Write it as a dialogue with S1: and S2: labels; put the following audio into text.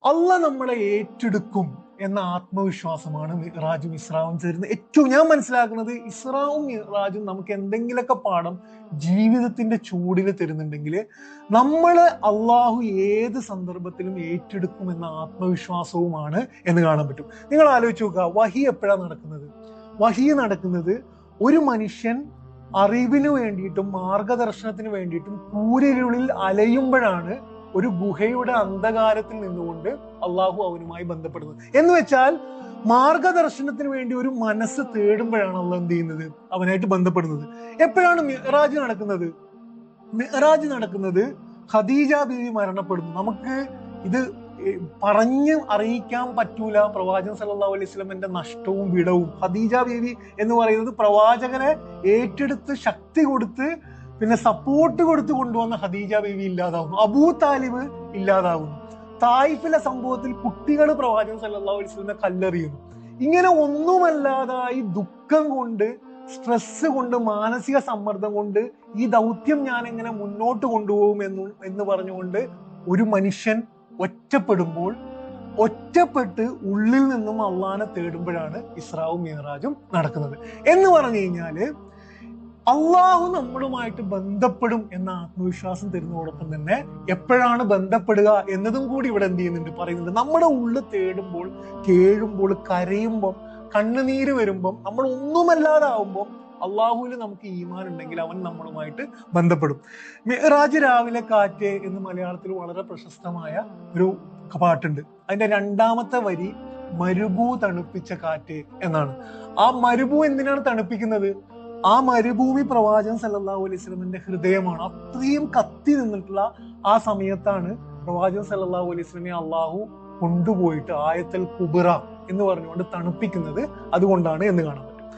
S1: അള്ളാഹ് നമ്മളെ ഏറ്റെടുക്കും എന്ന ആത്മവിശ്വാസമാണ് മിഅ്റാജും ഇസ്രാവും ചേരുന്നത്. ഏറ്റവും ഞാൻ മനസ്സിലാക്കുന്നത് ഇസ്രാവും മിഅ്റാജും നമുക്ക് എന്തെങ്കിലുമൊക്കെ പാഠം ജീവിതത്തിന്റെ ചൂടിൽ തരുന്നുണ്ടെങ്കിൽ നമ്മള് അള്ളാഹു ഏത് സന്ദർഭത്തിലും ഏറ്റെടുക്കും എന്ന ആത്മവിശ്വാസവുമാണ് എന്ന് കാണാൻ പറ്റും. നിങ്ങൾ ആലോചിച്ച് നോക്കുക, വഹി എപ്പോഴാണ് നടക്കുന്നത്? വഹി നടക്കുന്നത് ഒരു മനുഷ്യൻ അറിവിന് വേണ്ടിയിട്ടും മാർഗദർശനത്തിന് വേണ്ടിയിട്ടും കൂരിരുളിൽ അലയുമ്പോഴാണ് ഒരു ഗുഹയുടെ അന്ധകാരത്തിൽ നിന്നുകൊണ്ട് അള്ളാഹു അവനുമായി ബന്ധപ്പെടുന്നത്. എന്ന് വെച്ചാൽ മാർഗദർശനത്തിന് വേണ്ടി ഒരു മനസ്സ് തേടുമ്പോഴാണ് അള്ളാഹ് എന്ത് ചെയ്യുന്നത്? അവനായിട്ട് ബന്ധപ്പെടുന്നത്. എപ്പോഴാണ് മിഅ്റാജ് നടക്കുന്നത്? മിഅ്റാജ് നടക്കുന്നത് ഖദീജ ബീവി മരണപ്പെടുന്നു. നമുക്ക് ഇത് പറഞ്ഞ് അറിയിക്കാൻ പറ്റൂല പ്രവാചകൻ സല്ലല്ലാഹു അലൈഹി വസല്ലമയുടെ നഷ്ടവും വിടവും. ഖദീജ ബീവി എന്ന് പറയുന്നത് പ്രവാചകനെ ഏറ്റെടുത്ത് ശക്തി കൊടുത്ത് പിന്നെ സപ്പോർട്ട് കൊടുത്ത് കൊണ്ടുവന്ന ഖദീജ ബീവി ഇല്ലാതാവുന്നു. അബൂ താലിബ് ഇല്ലാതാവുന്നു. തായിഫിലെ സംഭവത്തിൽ കുട്ടികൾ പ്രവാചകൻ സല്ലല്ലാഹു അലൈഹി വസല്ലമയെ കല്ലെറിയുന്നു. ഇങ്ങനെ ഒന്നുമല്ലാതായി ദുഃഖം കൊണ്ട്, സ്ട്രെസ് കൊണ്ട്, മാനസിക സമ്മർദ്ദം കൊണ്ട് ഈ ദൗത്യം ഞാൻ എങ്ങനെ മുന്നോട്ട് കൊണ്ടുപോകും എന്ന് പറഞ്ഞുകൊണ്ട് ഒരു മനുഷ്യൻ ഒറ്റപ്പെട്ട് ഉള്ളിൽ നിന്നും അള്ളാനെ തേടുമ്പോഴാണ് ഇസ്രാവും മിഅ്റാജും നടക്കുന്നത്. എന്ന് പറഞ്ഞു കഴിഞ്ഞാല് അള്ളാഹു നമ്മളുമായിട്ട് ബന്ധപ്പെടും എന്ന ആത്മവിശ്വാസം തരുന്നതോടൊപ്പം തന്നെ എപ്പോഴാണ് ബന്ധപ്പെടുക എന്നതും കൂടി ഇവിടെ എന്ത് ചെയ്യുന്നുണ്ട്, പറയുന്നുണ്ട്. നമ്മുടെ ഉള്ളിൽ തേടുമ്പോൾ, കേഴുമ്പോൾ, കരയുമ്പോൾ, കണ്ണുനീര് വരുമ്പം, നമ്മൾ ഒന്നുമല്ലാതാവുമ്പോൾ അള്ളാഹുവിൽ നമുക്ക് ഈമാൻ ഉണ്ടെങ്കിൽ അവൻ നമ്മളുമായിട്ട് ബന്ധപ്പെടും. മിഅ്റാജ് രാവിലെ കാറ്റ് എന്ന് മലയാളത്തിൽ വളരെ പ്രശസ്തമായ ഒരു പാട്ടുണ്ട്. അതിന്റെ രണ്ടാമത്തെ വരി മരുഭൂ തണുപ്പിച്ച കാറ്റ് എന്നാണ്. ആ മരുഭൂ എന്തിനാണ് തണുപ്പിക്കുന്നത്? ആ മരുഭൂമി പ്രവാചകൻ സല്ലല്ലാഹു അലൈഹി വസല്ലമയുടെ ഹൃദയമാണ്. അത്രയും കത്തി നിന്നിട്ടുള്ള ആ സമയത്താണ് പ്രവാചകൻ സല്ലല്ലാഹു അലൈഹി വസല്ലമയെ അള്ളാഹു കൊണ്ടുപോയിട്ട് ആയത്തുൽ കുബ്ര എന്ന് പറഞ്ഞുകൊണ്ട് തണുപ്പിക്കുന്നത്. അതുകൊണ്ടാണ് എന്ന് കാണാം.